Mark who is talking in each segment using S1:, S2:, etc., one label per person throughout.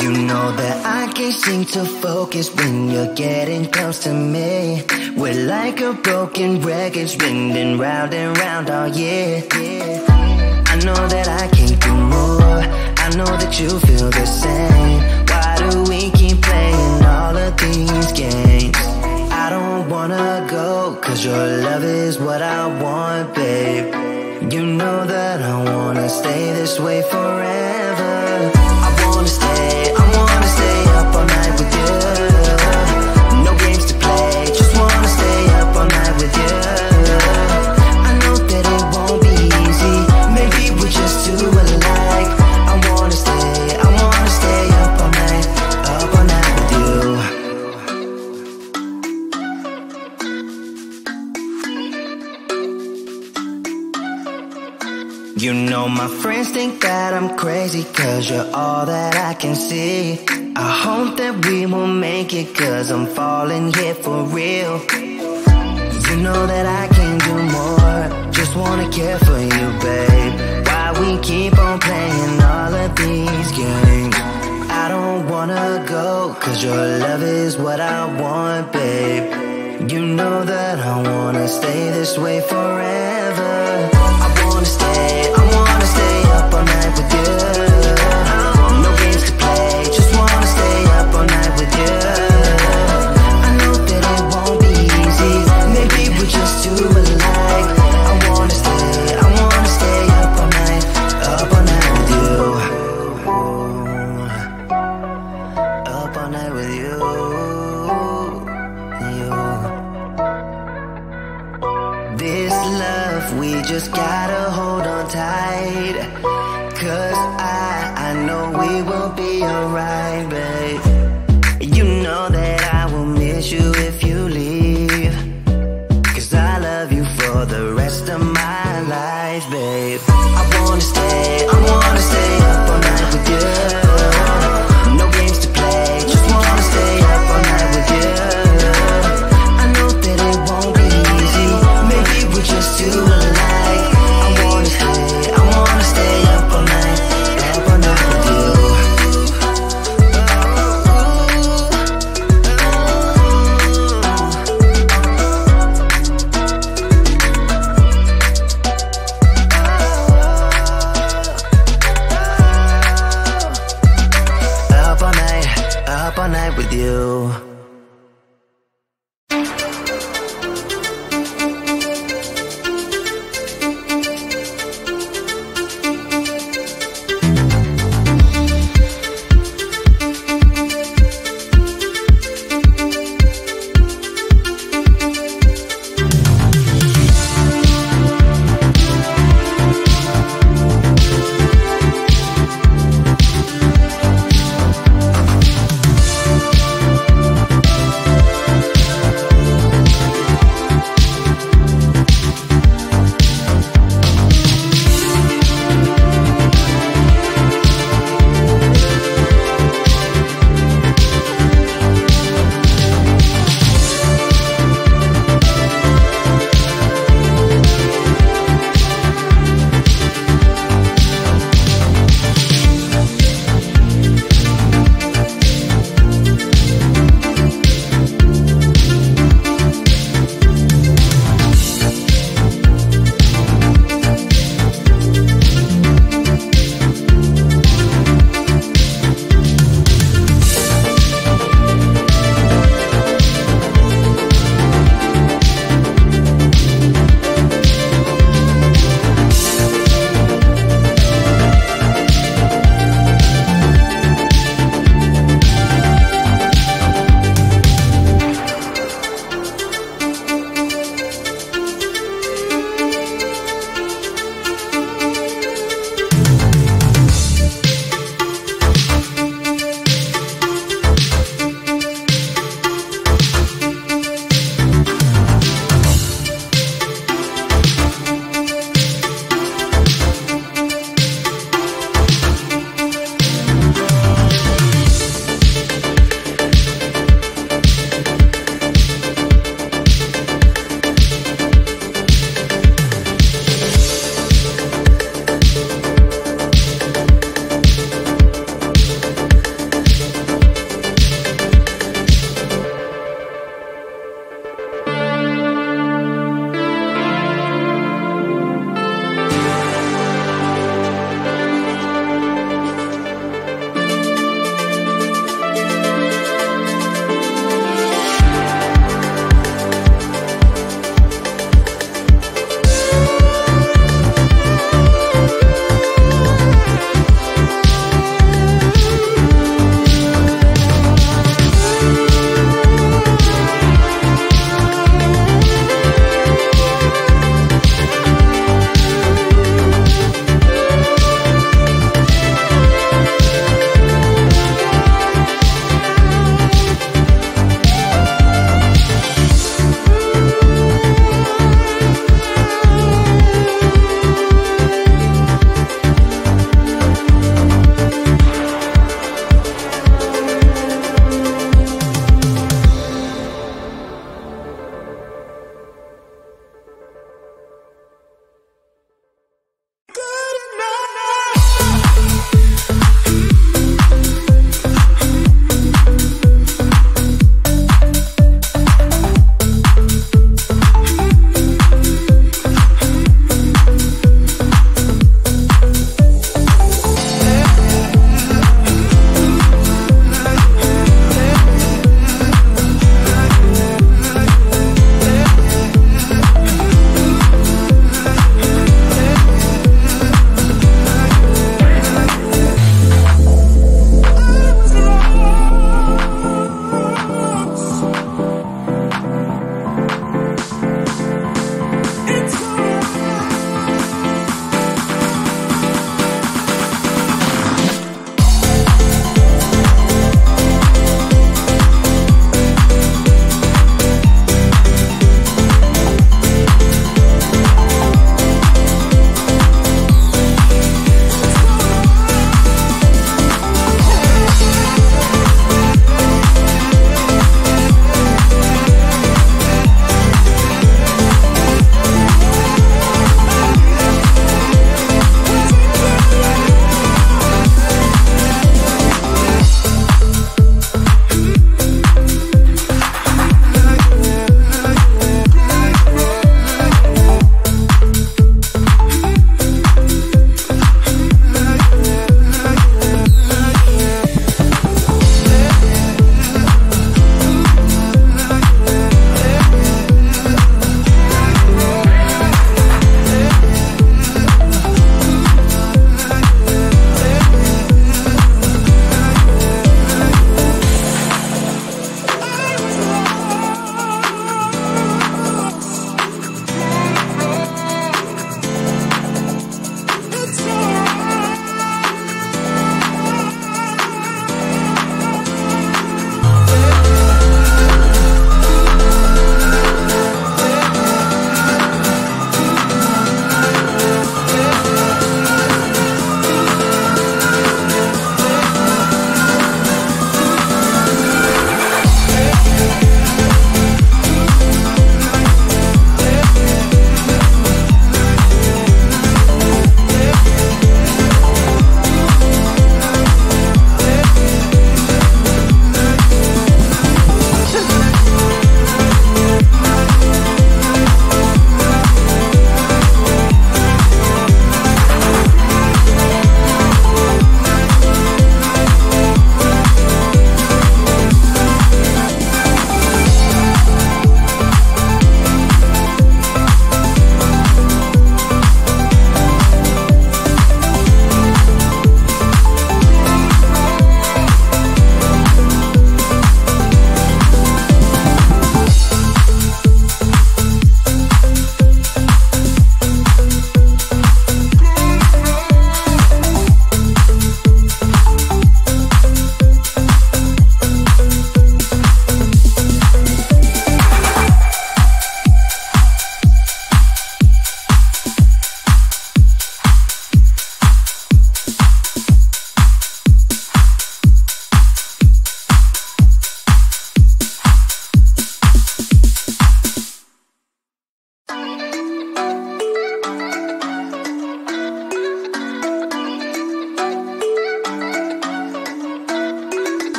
S1: You know that I can't seem to focus when you're getting close to me. We're like a broken record spinning round and round all year. I know that I can't do more, I know that you feel the same. Why do we keep playing all of these games? I don't wanna go, cause your love is what I want, babe. You know that I wanna stay this way forever. I wanna stay up all night with you. No games to play, just wanna stay up all night with you. I know that it won't be easy, maybe we're just too alike. I wanna stay up all night with you. You know my friends think that I'm crazy, cause you're all that I can see. I hope that we will make it, cause I'm falling here for real. You know that I can't do more, just wanna care for you, babe. Why we keep on playing all of these games? I don't wanna go, cause your love is what I want, babe. You know that I wanna stay this way forever. I wanna stay up all night with you. No games to play, just wanna stay up all night with you. I know that it won't be easy, maybe we're just too alike. I wanna stay up all night with you. Up all night with you. This love, we just gotta hold on tight. Cause I know we will be alright, babe. You know that I will miss you if you leave. Cause I love you for the rest of my life, babe. I wanna stay up all night with you. No games to play, just wanna stay up all night with you. I know that it won't be easy, maybe we're just too alike. I wanna stay up all night with you. Up all night with you.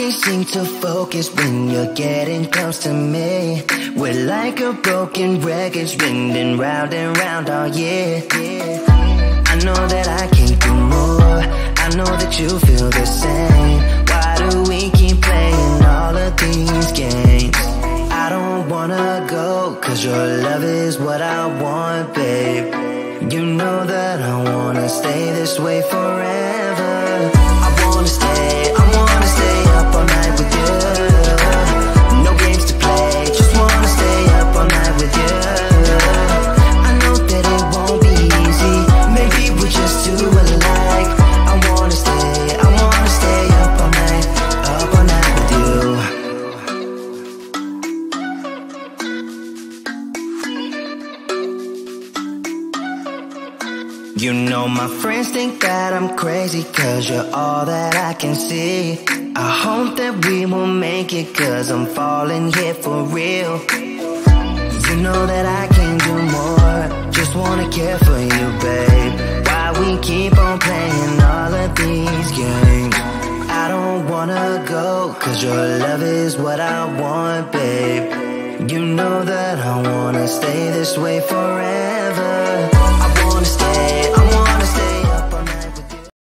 S1: can't seem to focus when you're getting close to me. We're like a broken record spinning round and round all year. I know that I can't do more, I know that you feel the same. Why do we keep playing all of these games? I don't wanna go, cause your love is what I want, babe. You know that I wanna stay this way forever. I wanna stay up all night with you. No games to play, just wanna stay up all night with you. I know that it won't be easy, maybe we're just too alike. I wanna stay up all night with you. You know my friends think that I'm crazy, cause you're all that I can see. I hope that we will make it, cause I'm falling here for real. You know that I can't do more, just wanna care for you, babe. Why we keep on playing all of these games? I don't wanna go, cause your love is what I want, babe. You know that I wanna stay this way forever.